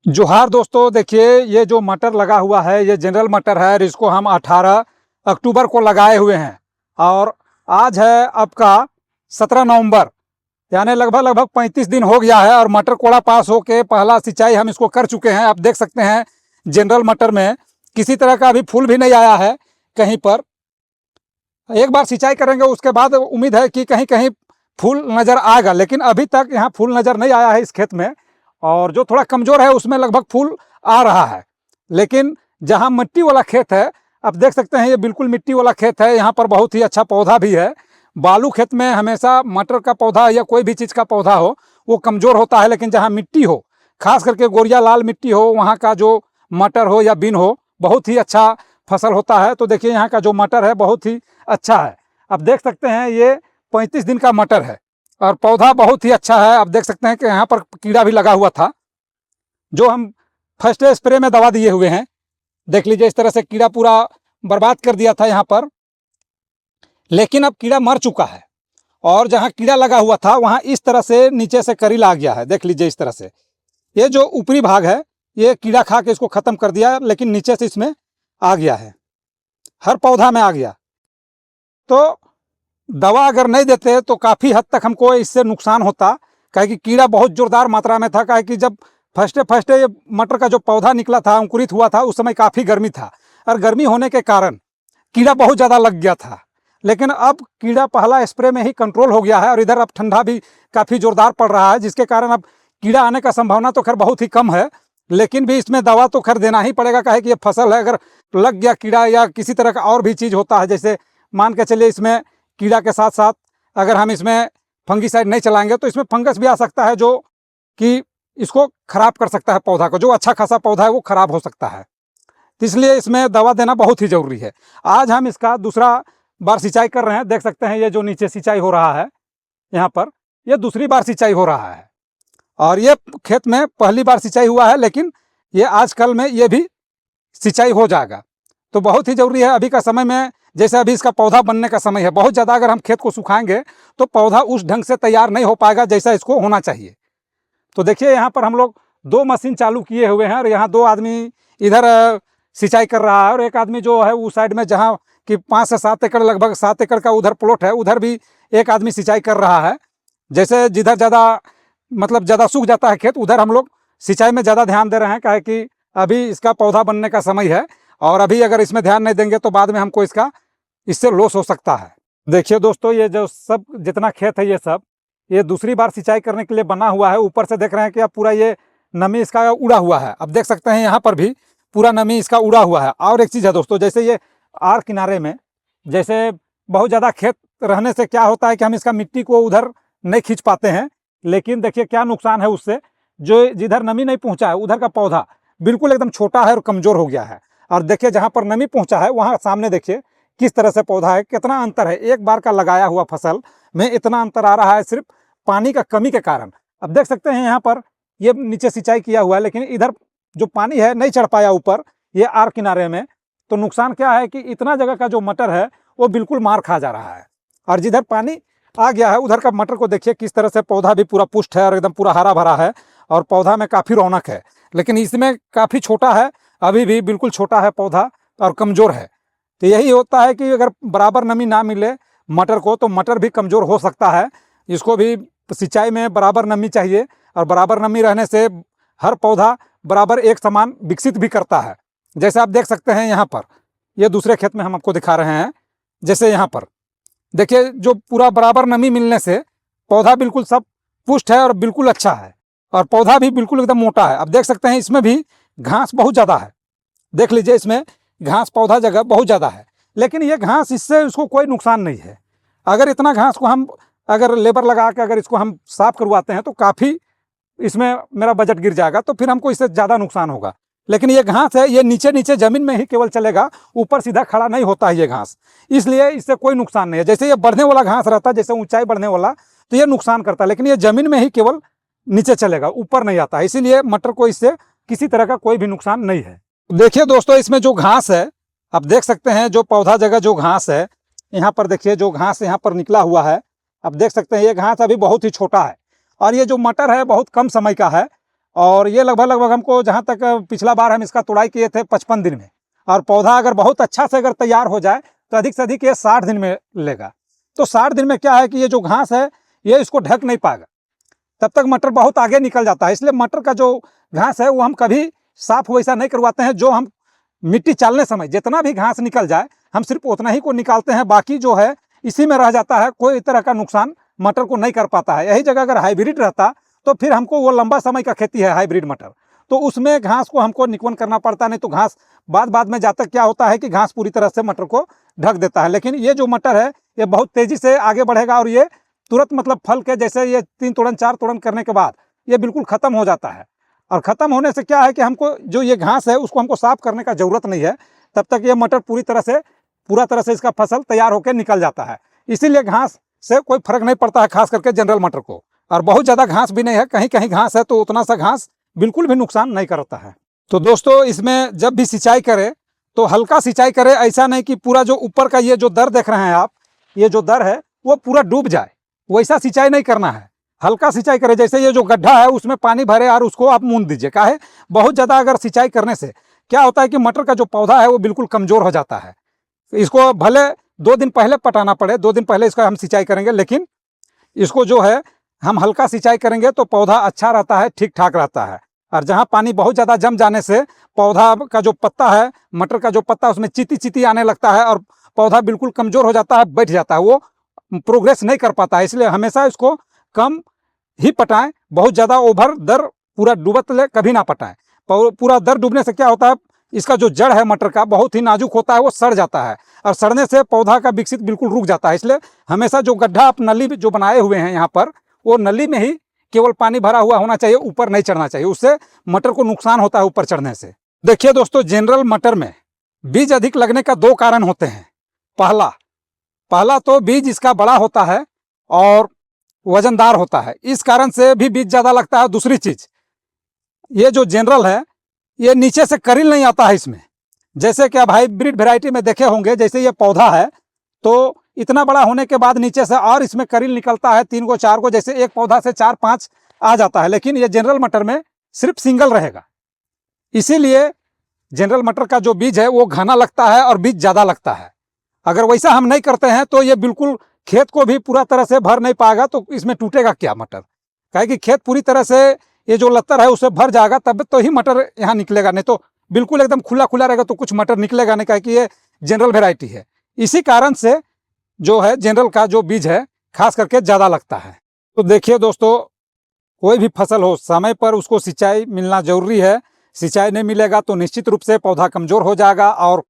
जोहार दोस्तों, देखिए ये जो मटर लगा हुआ है ये जनरल मटर है और इसको हम 18 अक्टूबर को लगाए हुए हैं और आज है आपका 17 नवंबर, यानी लगभग 35 दिन हो गया है और मटर कोड़ा पास होके पहला सिंचाई हम इसको कर चुके हैं। आप देख सकते हैं जनरल मटर में किसी तरह का अभी फूल भी नहीं आया है कहीं पर। एक बार सिंचाई करेंगे उसके बाद उम्मीद है कि कहीं कहीं फूल नज़र आएगा, लेकिन अभी तक यहाँ फूल नज़र नहीं आया है इस खेत में। और जो थोड़ा कमज़ोर है उसमें लगभग फूल आ रहा है, लेकिन जहाँ मिट्टी वाला खेत है आप देख सकते हैं ये बिल्कुल मिट्टी वाला खेत है। यहाँ पर बहुत ही अच्छा पौधा भी है। बालू खेत में हमेशा मटर का पौधा या कोई भी चीज़ का पौधा हो वो कमज़ोर होता है, लेकिन जहाँ मिट्टी हो, खास करके गोरिया लाल मिट्टी हो, वहाँ का जो मटर हो या बीन हो बहुत ही अच्छा फसल होता है। तो देखिए यहाँ का जो मटर है बहुत ही अच्छा है। आप देख सकते हैं ये 35 दिन का मटर है और पौधा बहुत ही अच्छा है। आप देख सकते हैं कि यहाँ पर कीड़ा भी लगा हुआ था जो हम फर्स्ट स्प्रे में दवा दिए हुए हैं। देख लीजिए इस तरह से कीड़ा पूरा बर्बाद कर दिया था यहाँ पर, लेकिन अब कीड़ा मर चुका है। और जहाँ कीड़ा लगा हुआ था वहाँ इस तरह से नीचे से करील आ गया है। देख लीजिए इस तरह से ये जो ऊपरी भाग है ये कीड़ा खा के इसको ख़त्म कर दिया, लेकिन नीचे से इसमें आ गया है, हर पौधा में आ गया। तो दवा अगर नहीं देते तो काफ़ी हद तक हमको इससे नुकसान होता, काहे कि कीड़ा बहुत ज़ोरदार मात्रा में था। काहे कि जब फर्स्ट ये मटर का जो पौधा निकला था, अंकुरित हुआ था, उस समय काफ़ी गर्मी था और गर्मी होने के कारण कीड़ा बहुत ज़्यादा लग गया था। लेकिन अब कीड़ा पहला स्प्रे में ही कंट्रोल हो गया है और इधर अब ठंडा भी काफ़ी ज़ोरदार पड़ रहा है, जिसके कारण अब कीड़ा आने का संभावना तो खैर बहुत ही कम है, लेकिन भी इसमें दवा तो खैर देना ही पड़ेगा। काहे कि ये फसल है, अगर लग गया कीड़ा या किसी तरह का और भी चीज़ होता है, जैसे मान के चलिए इसमें कीड़ा के साथ साथ अगर हम इसमें फंगीसाइड नहीं चलाएंगे तो इसमें फंगस भी आ सकता है जो कि इसको खराब कर सकता है, पौधा को, जो अच्छा खासा पौधा है वो खराब हो सकता है। तो इसलिए इसमें दवा देना बहुत ही ज़रूरी है। आज हम इसका दूसरा बार सिंचाई कर रहे हैं। देख सकते हैं ये जो नीचे सिंचाई हो रहा है यहाँ पर, ये दूसरी बार सिंचाई हो रहा है और ये खेत में पहली बार सिंचाई हुआ है, लेकिन ये आजकल में ये भी सिंचाई हो जाएगा। तो बहुत ही ज़रूरी है अभी का समय में, जैसे अभी इसका पौधा बनने का समय है। बहुत ज़्यादा अगर हम खेत को सुखाएंगे तो पौधा उस ढंग से तैयार नहीं हो पाएगा जैसा इसको होना चाहिए। तो देखिए यहाँ पर हम लोग 2 मशीन चालू किए हुए हैं और यहाँ 2 आदमी इधर सिंचाई कर रहा है और एक आदमी जो है उस साइड में जहाँ कि 5 से 7 एकड़, लगभग 7 एकड़ का उधर प्लॉट है, उधर भी एक आदमी सिंचाई कर रहा है। जैसे जिधर ज़्यादा मतलब ज़्यादा सूख जाता है खेत, उधर हम लोग सिंचाई में ज़्यादा ध्यान दे रहे हैं, काहे कि अभी इसका पौधा बनने का समय है और अभी अगर इसमें ध्यान नहीं देंगे तो बाद में हमको इससे लॉस हो सकता है। देखिए दोस्तों, ये जो सब जितना खेत है ये दूसरी बार सिंचाई करने के लिए बना हुआ है। ऊपर से देख रहे हैं कि अब पूरा ये नमी इसका उड़ा हुआ है। अब देख सकते हैं यहाँ पर भी पूरा नमी इसका उड़ा हुआ है। और एक चीज़ है दोस्तों, जैसे ये आर किनारे में जैसे बहुत ज़्यादा खेत रहने से क्या होता है कि हम इसका मिट्टी को उधर नहीं खींच पाते हैं, लेकिन देखिए क्या नुकसान है उससे, जो जिधर नमी नहीं पहुँचा है उधर का पौधा बिल्कुल एकदम छोटा है और कमज़ोर हो गया है। और देखिए जहाँ पर नमी पहुँचा है वहाँ सामने देखिए किस तरह से पौधा है, कितना अंतर है। एक बार का लगाया हुआ फसल में इतना अंतर आ रहा है सिर्फ पानी का कमी के कारण। अब देख सकते हैं यहाँ पर ये नीचे सिंचाई किया हुआ है, लेकिन इधर जो पानी है नहीं चढ़ पाया ऊपर ये आर किनारे में। तो नुकसान क्या है कि इतना जगह का जो मटर है वो बिल्कुल मार खा जा रहा है और जिधर पानी आ गया है उधर का मटर को देखिए किस तरह से पौधा भी पूरा पुष्ट है और एकदम पूरा हरा भरा है और पौधा में काफ़ी रौनक है। लेकिन इसमें काफ़ी छोटा है, अभी भी बिल्कुल छोटा है पौधा और कमज़ोर है। तो यही होता है कि अगर बराबर नमी ना मिले मटर को तो मटर भी कमज़ोर हो सकता है। इसको भी सिंचाई में बराबर नमी चाहिए और बराबर नमी रहने से हर पौधा बराबर एक समान विकसित भी करता है। जैसे आप देख सकते हैं यहाँ पर ये दूसरे खेत में हम आपको दिखा रहे हैं। जैसे यहाँ पर देखिए जो पूरा बराबर नमी मिलने से पौधा बिल्कुल सब पुष्ट है और बिल्कुल अच्छा है और पौधा भी बिल्कुल एकदम मोटा है। अब देख सकते हैं इसमें भी घास बहुत ज़्यादा है। देख लीजिए इसमें घास पौधा जगह बहुत ज़्यादा है, लेकिन ये घास इससे उसको कोई नुकसान नहीं है। अगर इतना घास को हम अगर लेबर लगा के अगर इसको हम साफ़ करवाते हैं तो काफ़ी इसमें मेरा बजट गिर जाएगा, तो फिर हमको इससे ज़्यादा नुकसान होगा। लेकिन ये घास है ये नीचे नीचे ज़मीन में ही केवल चलेगा, ऊपर सीधा खड़ा नहीं होता है ये घास, इसलिए इससे कोई नुकसान नहीं है। जैसे ये बढ़ने वाला घास रहता है, जैसे ऊंचाई बढ़ने वाला, तो ये नुकसान करता है, लेकिन ये ज़मीन में ही केवल नीचे चलेगा, ऊपर नहीं आता है, इसीलिए मटर को इससे किसी तरह का कोई भी नुकसान नहीं है। देखिए दोस्तों इसमें जो घास है आप देख सकते हैं, जो पौधा जगह जो घास है यहाँ पर देखिए जो घास यहाँ पर निकला हुआ है, आप देख सकते हैं ये घास अभी बहुत ही छोटा है और ये जो मटर है बहुत कम समय का है और ये लगभग हमको जहाँ तक पिछला बार हम इसका तुड़ाई किए थे 55 दिन में, और पौधा अगर बहुत अच्छा से अगर तैयार हो जाए तो अधिक से अधिक ये 60 दिन में लेगा। तो 60 दिन में क्या है कि ये जो घास है ये इसको ढक नहीं पाएगा, तब तक मटर बहुत आगे निकल जाता है। इसलिए मटर का जो घास है वो हम कभी साफ वैसा नहीं करवाते हैं। जो हम मिट्टी चालने समय जितना भी घास निकल जाए हम सिर्फ उतना ही को निकालते हैं, बाकी जो है इसी में रह जाता है, कोई तरह का नुकसान मटर को नहीं कर पाता है। यही जगह अगर हाइब्रिड रहता तो फिर हमको वो लंबा समय का खेती है हाइब्रिड मटर, तो उसमें घास को हमको निकवन करना पड़ता, नहीं तो घास बाद में जाकर क्या होता है कि घास पूरी तरह से मटर को ढक देता है। लेकिन ये जो मटर है ये बहुत तेजी से आगे बढ़ेगा और ये तुरंत मतलब फल के जैसे ये 3 तोड़न 4 तोड़न करने के बाद ये बिल्कुल खत्म हो जाता है। और ख़त्म होने से क्या है कि हमको जो ये घास है उसको हमको साफ करने का ज़रूरत नहीं है, तब तक ये मटर पूरा तरह से इसका फसल तैयार होकर निकल जाता है। इसीलिए घास से कोई फर्क नहीं पड़ता है, खास करके जनरल मटर को। और बहुत ज़्यादा घास भी नहीं है, कहीं कहीं घास है तो उतना सा घास बिल्कुल भी नुकसान नहीं करता है। तो दोस्तों इसमें जब भी सिंचाई करें तो हल्का सिंचाई करें, ऐसा नहीं कि पूरा जो ऊपर का ये जो दर देख रहे हैं आप, ये जो दर है वो पूरा डूब जाए, वैसा सिंचाई नहीं करना है। हल्का सिंचाई करें, जैसे ये जो गड्ढा है उसमें पानी भरे और उसको आप मूंद दीजिए। काहे बहुत ज़्यादा अगर सिंचाई करने से क्या होता है कि मटर का जो पौधा है वो बिल्कुल कमज़ोर हो जाता है। इसको भले 2 दिन पहले पटाना पड़े, 2 दिन पहले इसका हम सिंचाई करेंगे, लेकिन इसको जो है हम हल्का सिंचाई करेंगे तो पौधा अच्छा रहता है, ठीक ठाक रहता है। और जहाँ पानी बहुत ज़्यादा जम जाने से पौधा का जो पत्ता है, मटर का जो पत्ता, उसमें चीती आने लगता है और पौधा बिल्कुल कमज़ोर हो जाता है, बैठ जाता है, वो प्रोग्रेस नहीं कर पाता है। इसलिए हमेशा इसको कम ही पटाएं, बहुत ज़्यादा ओवर दर पूरा डूबत ले कभी ना पटाएं। पूरा दर डूबने से क्या होता है, इसका जो जड़ है मटर का बहुत ही नाजुक होता है, वो सड़ जाता है और सड़ने से पौधा का विकसित बिल्कुल रुक जाता है। इसलिए हमेशा जो गड्ढा आप नली जो बनाए हुए हैं यहाँ पर, वो नली में ही केवल पानी भरा हुआ होना चाहिए, ऊपर नहीं चढ़ना चाहिए, उससे मटर को नुकसान होता है ऊपर चढ़ने से। देखिए दोस्तों, जनरल मटर में बीज अधिक लगने का 2 कारण होते हैं। पहला तो बीज इसका बड़ा होता है और वजनदार होता है, इस कारण से भी बीज ज़्यादा लगता है। दूसरी चीज़, ये जो जनरल है ये नीचे से करील नहीं आता है इसमें। जैसे कि आप हाइब्रिड वेराइटी में देखे होंगे, जैसे ये पौधा है तो इतना बड़ा होने के बाद नीचे से और इसमें करील निकलता है 3 गो 4 गो, जैसे एक पौधा से 4-5 आ जाता है। लेकिन ये जनरल मटर में सिर्फ सिंगल रहेगा, इसीलिए जनरल मटर का जो बीज है वो घना लगता है और बीज ज़्यादा लगता है। अगर वैसा हम नहीं करते हैं तो ये बिल्कुल खेत को भी पूरा तरह से भर नहीं पाएगा, तो इसमें टूटेगा क्या मटर। काहे कि खेत पूरी तरह से ये जो लत्तर है उसे भर जाएगा, तब तो ही मटर यहाँ निकलेगा, नहीं तो बिल्कुल एकदम खुला रहेगा तो कुछ मटर निकलेगा नहीं। काहे कि ये जनरल वेराइटी है, इसी कारण से जो है जनरल का जो बीज है खास करके ज़्यादा लगता है। तो देखिए दोस्तों, कोई भी फसल हो समय पर उसको सिंचाई मिलना जरूरी है। सिंचाई नहीं मिलेगा तो निश्चित रूप से पौधा कमज़ोर हो जाएगा। और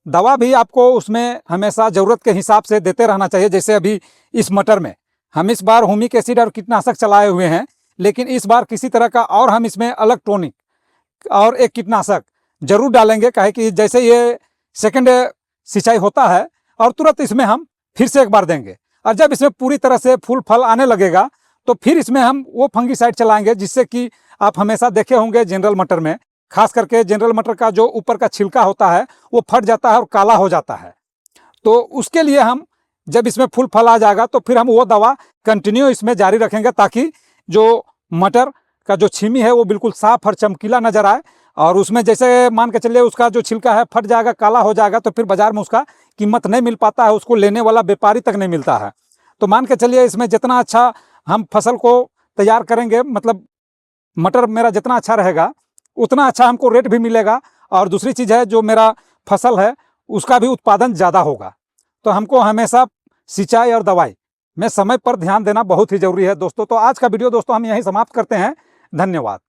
दवा भी आपको उसमें हमेशा ज़रूरत के हिसाब से देते रहना चाहिए। जैसे अभी इस मटर में हम इस बार ह्यूमिक एसिड और कीटनाशक चलाए हुए हैं, लेकिन इस बार किसी तरह का और हम इसमें अलग टॉनिक और एक कीटनाशक जरूर डालेंगे। काहे कि जैसे ये सेकंड सिंचाई होता है और तुरंत इसमें हम फिर से एक बार देंगे, और जब इसमें पूरी तरह से फूल फल आने लगेगा तो फिर इसमें हम वो फंगीसाइड चलाएंगे, जिससे कि आप हमेशा देखे होंगे जनरल मटर में, खास करके जनरल मटर का जो ऊपर का छिलका होता है वो फट जाता है और काला हो जाता है। तो उसके लिए हम जब इसमें फूल फल आ जाएगा तो फिर हम वो दवा कंटिन्यू इसमें जारी रखेंगे, ताकि जो मटर का जो छीमी है वो बिल्कुल साफ और चमकीला नजर आए। और उसमें जैसे मान के चलिए उसका जो छिलका है फट जाएगा, काला हो जाएगा, तो फिर बाजार में उसका कीमत नहीं मिल पाता है, उसको लेने वाला व्यापारी तक नहीं मिलता है। तो मान के चलिए इसमें जितना अच्छा हम फसल को तैयार करेंगे, मतलब मटर मेरा जितना अच्छा रहेगा उतना अच्छा हमको रेट भी मिलेगा, और दूसरी चीज़ है जो मेरा फसल है उसका भी उत्पादन ज़्यादा होगा। तो हमको हमेशा सिंचाई और दवाई में समय पर ध्यान देना बहुत ही ज़रूरी है दोस्तों। तो आज का वीडियो दोस्तों हम यहीं समाप्त करते हैं। धन्यवाद।